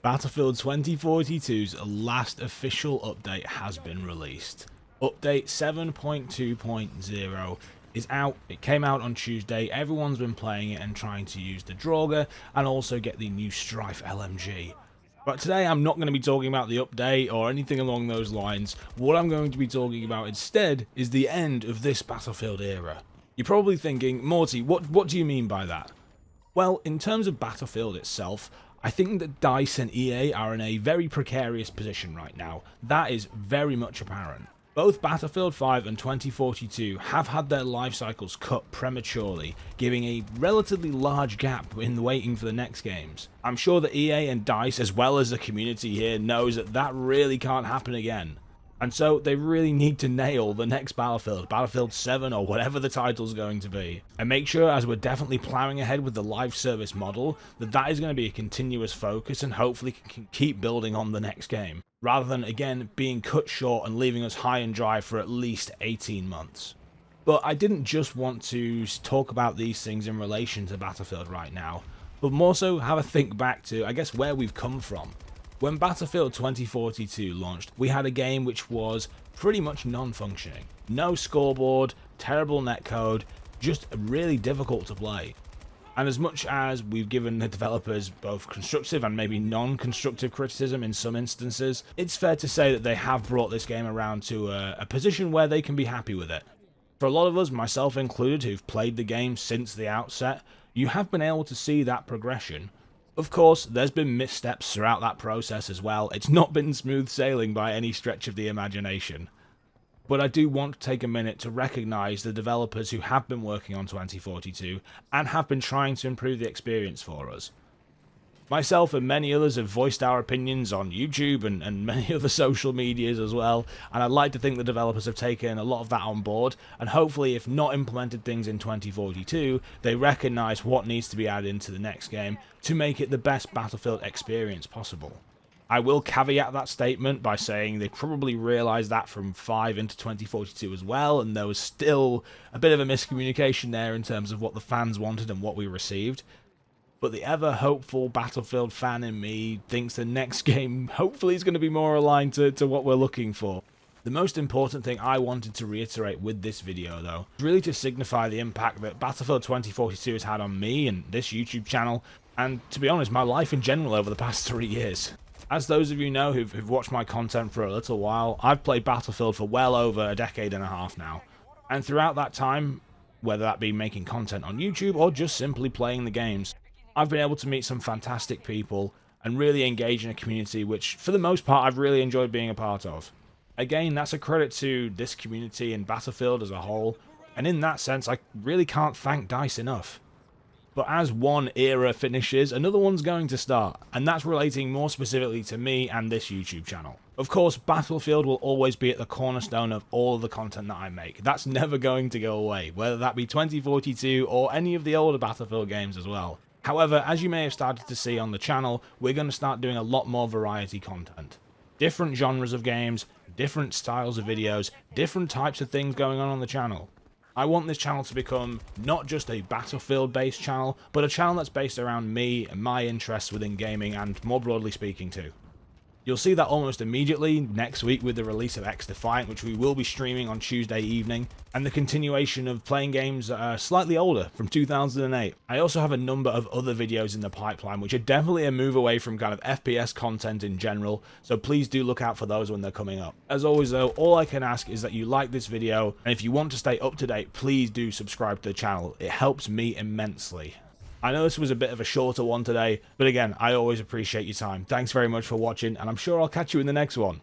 Battlefield 2042's last official update has been released. Update 7.2.0 is out. It came out on Tuesday. Everyone's been playing it and trying to use the Draugr and also get the new Strife LMG. But today I'm not going to be talking about the update or anything along those lines. What I'm going to be talking about instead is the end of this Battlefield era. You're probably thinking, Morty, what do you mean by that? Well, in terms of Battlefield itself, I think that DICE and EA are in a very precarious position right now. That is very much apparent. Both Battlefield 5 and 2042 have had their life cycles cut prematurely, giving a relatively large gap in waiting for the next games. I'm sure that EA and DICE, as well as the community here, knows that that really can't happen again. And so they really need to nail the next Battlefield, Battlefield 7 or whatever the title's going to be. And make sure, as we're definitely plowing ahead with the live service model, that is going to be a continuous focus and hopefully can keep building on the next game, rather than again being cut short and leaving us high and dry for at least 18 months. But I didn't just want to talk about these things in relation to Battlefield right now, but more so have a think back to, I guess, where we've come from. When Battlefield 2042 launched, we had a game which was pretty much non-functioning. No scoreboard, terrible netcode, just really difficult to play. And as much as we've given the developers both constructive and maybe non-constructive criticism in some instances, it's fair to say that they have brought this game around to a position where they can be happy with it. For a lot of us, myself included, who've played the game since the outset, you have been able to see that progression. Of course, there's been missteps throughout that process as well. It's not been smooth sailing by any stretch of the imagination. But I do want to take a minute to recognise the developers who have been working on 2042 and have been trying to improve the experience for us. Myself and many others have voiced our opinions on YouTube and many other social medias as well, and I'd like to think the developers have taken a lot of that on board, and hopefully, if not implemented things in 2042, they recognise what needs to be added into the next game to make it the best Battlefield experience possible. I will caveat that statement by saying they probably realised that from 5 into 2042 as well, and there was still a bit of a miscommunication there in terms of what the fans wanted and what we received. But the ever-hopeful Battlefield fan in me thinks the next game hopefully is going to be more aligned to what we're looking for. The most important thing I wanted to reiterate with this video, though, is really to signify the impact that Battlefield 2042 has had on me and this YouTube channel, and to be honest, my life in general over the past 3 years. As those of you know who've watched my content for a little while, I've played Battlefield for well over a decade and a half now. And throughout that time, whether that be making content on YouTube or just simply playing the games, I've been able to meet some fantastic people and really engage in a community which, for the most part, I've really enjoyed being a part of. Again, that's a credit to this community and Battlefield as a whole, and in that sense, I really can't thank DICE enough. But as one era finishes, another one's going to start, and that's relating more specifically to me and this YouTube channel. Of course, Battlefield will always be at the cornerstone of all of the content that I make. That's never going to go away, whether that be 2042 or any of the older Battlefield games as well. However, as you may have started to see on the channel, we're going to start doing a lot more variety content. Different genres of games, different styles of videos, different types of things going on the channel. I want this channel to become not just a Battlefield-based channel, but a channel that's based around me and my interests within gaming and more broadly speaking too. You'll see that almost immediately next week with the release of X-Defiant, which we will be streaming on Tuesday evening, and the continuation of playing games that are slightly older, from 2008. I also have a number of other videos in the pipeline, which are definitely a move away from kind of FPS content in general, so please do look out for those when they're coming up. As always though, all I can ask is that you like this video, and if you want to stay up to date, please do subscribe to the channel. It helps me immensely. I know this was a bit of a shorter one today, but again, I always appreciate your time. Thanks very much for watching, and I'm sure I'll catch you in the next one.